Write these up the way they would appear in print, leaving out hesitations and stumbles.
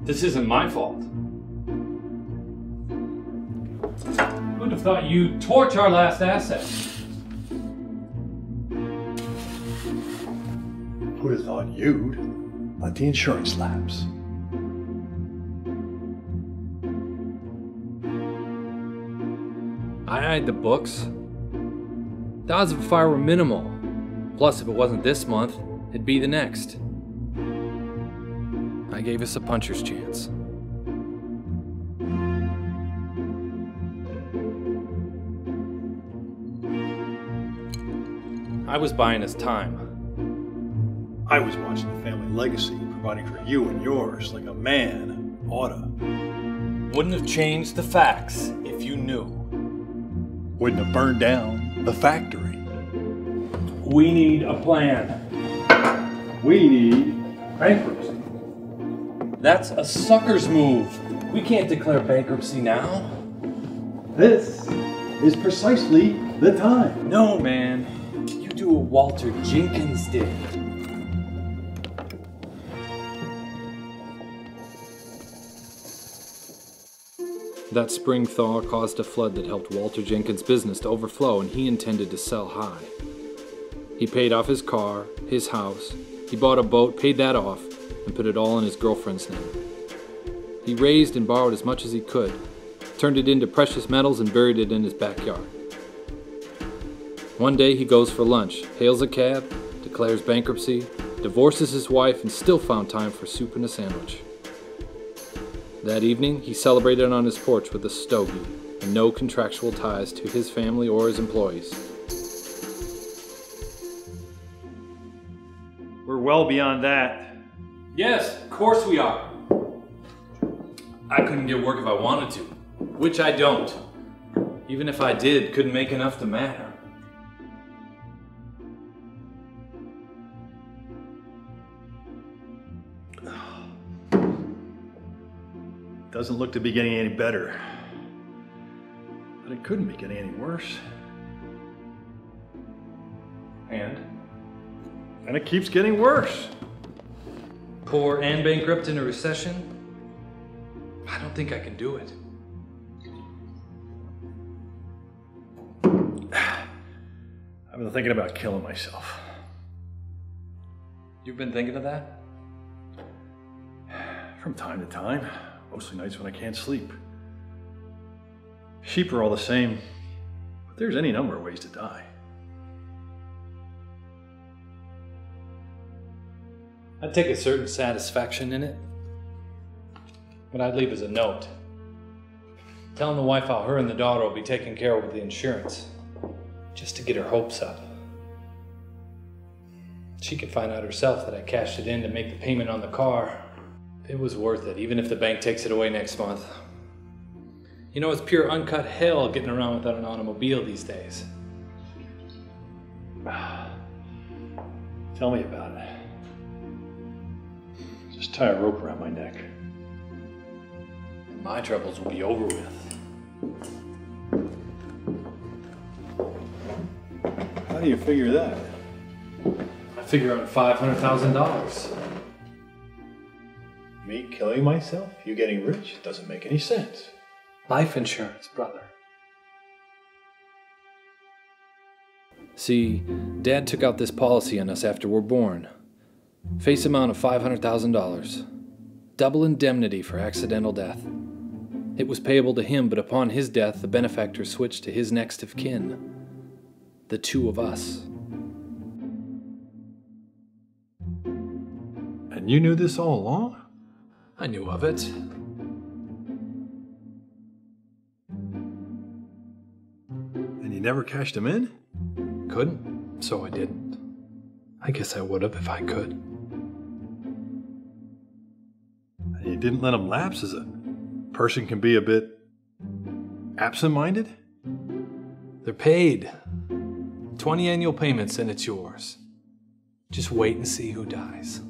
This isn't my fault. Who'd have thought you'd torch our last asset? Who'd have thought you'd let the insurance lapse? I eyed the books. The odds of a fire were minimal. Plus, if it wasn't this month, it'd be the next. I gave us a puncher's chance. I was buying us time. I was watching the family legacy, providing for you and yours like a man oughta. Wouldn't have changed the facts if you knew. Wouldn't have burned down the factory. We need a plan. We need bankruptcy. That's a sucker's move. We can't declare bankruptcy now. This is precisely the time. No, man. You do what Walter Jenkins did. That spring thaw caused a flood that helped Walter Jenkins' business to overflow, and he intended to sell high. He paid off his car, his house, he bought a boat, paid that off, and put it all in his girlfriend's name. He raised and borrowed as much as he could, turned it into precious metals and buried it in his backyard. One day he goes for lunch, hails a cab, declares bankruptcy, divorces his wife, and still found time for soup and a sandwich. That evening, he celebrated on his porch with a stogie and no contractual ties to his family or his employees. We're well beyond that. Yes, of course we are. I couldn't get work if I wanted to, which I don't. Even if I did, couldn't make enough to matter. Doesn't look to be getting any better. But it couldn't be getting any worse. And it keeps getting worse. Poor and bankrupt in a recession? I don't think I can do it. I've been thinking about killing myself. You've been thinking of that? From time to time. Mostly nights when I can't sleep. Sheep are all the same, but there's any number of ways to die. I'd take a certain satisfaction in it, but I'd leave as a note. Telling the wife how her and the daughter will be taken care of with the insurance, just to get her hopes up. She could find out herself that I cashed it in to make the payment on the car. It was worth it, even if the bank takes it away next month. You know, it's pure uncut hell getting around without an automobile these days. Tell me about it. Just tie a rope around my neck. My troubles will be over with. How do you figure that? I figure on $500,000. Me killing myself? You getting rich? It doesn't make any sense. Life insurance, brother. See, Dad took out this policy on us after we're born. Face amount of $500,000. Double indemnity for accidental death. It was payable to him, but upon his death, the benefactor switched to his next of kin. The two of us. And you knew this all along? I knew of it. And you never cashed him in? Couldn't, so I didn't. I guess I would have if I could. And you didn't let him lapse as a person can be a bit absent-minded? They're paid. 20 annual payments and it's yours. Just wait and see who dies.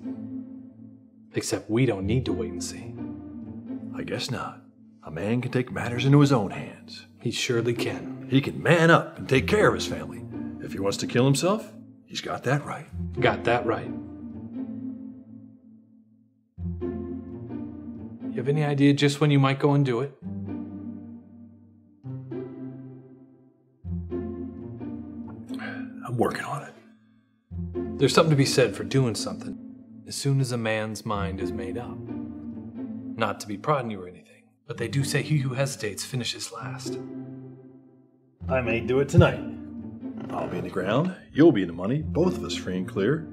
Except we don't need to wait and see. I guess not. A man can take matters into his own hands. He surely can. He can man up and take care of his family. If he wants to kill himself, he's got that right. Got that right. You have any idea just when you might go and do it? I'm working on it. There's something to be said for doing something as soon as a man's mind is made up. Not to be prodding you or anything, but they do say he who hesitates finishes last. I may do it tonight. I'll be in the ground, you'll be in the money, both of us free and clear.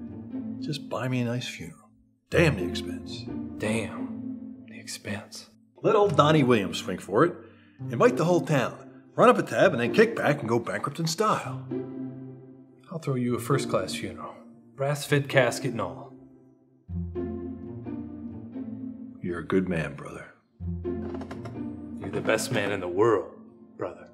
Just buy me a nice funeral. Damn the expense. Damn, the expense. Let old Donnie Williams swing for it. Invite the whole town. Run up a tab and then kick back and go bankrupt in style. I'll throw you a first-class funeral. Brass-fit casket and all. You're a good man, brother. You're the best man in the world, brother.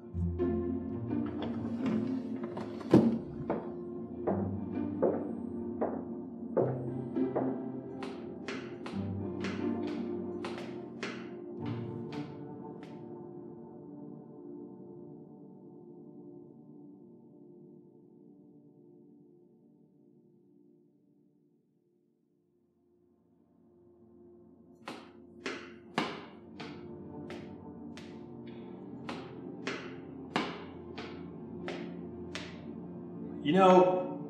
You know,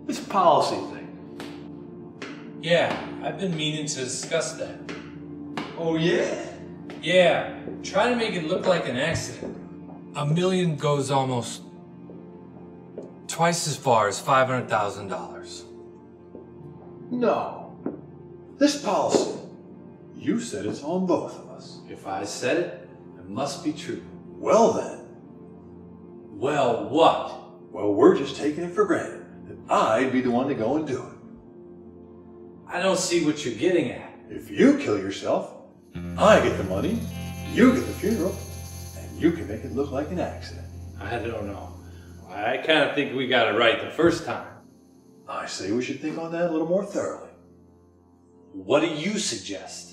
this policy thing. Yeah, I've been meaning to discuss that. Oh, yeah? Yeah, try to make it look like an accident. $1 million goes almost twice as far as $500,000. No. This policy. You said it's on both of us. was. If I said it, it must be true. Well then. Well, what? Well, we're just taking it for granted that I'd be the one to go and do it. I don't see what you're getting at. If you kill yourself, I get the money, you get the funeral, and you can make it look like an accident. I don't know. I kind of think we got it right the first time. I say we should think on that a little more thoroughly. What do you suggest?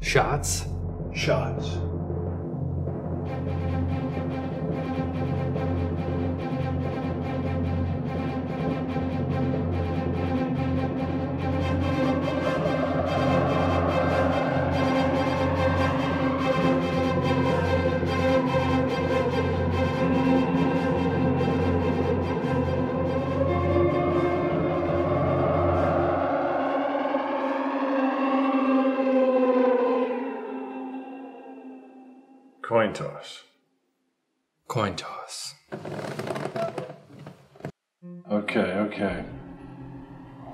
Shots? Shots. Coin toss. Coin toss. Okay.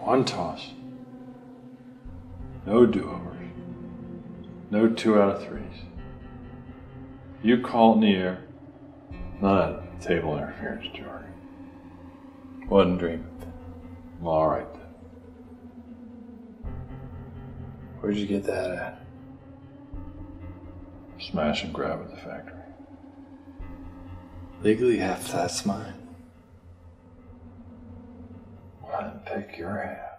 One toss. No do-overs. No 2 out of 3s. You call it in the air. None of that table interference, George. Wasn't dreaming. All right then. Where'd you get that at? Smash and grab at the factory. Legally, half that's mine. Well, then pick your half.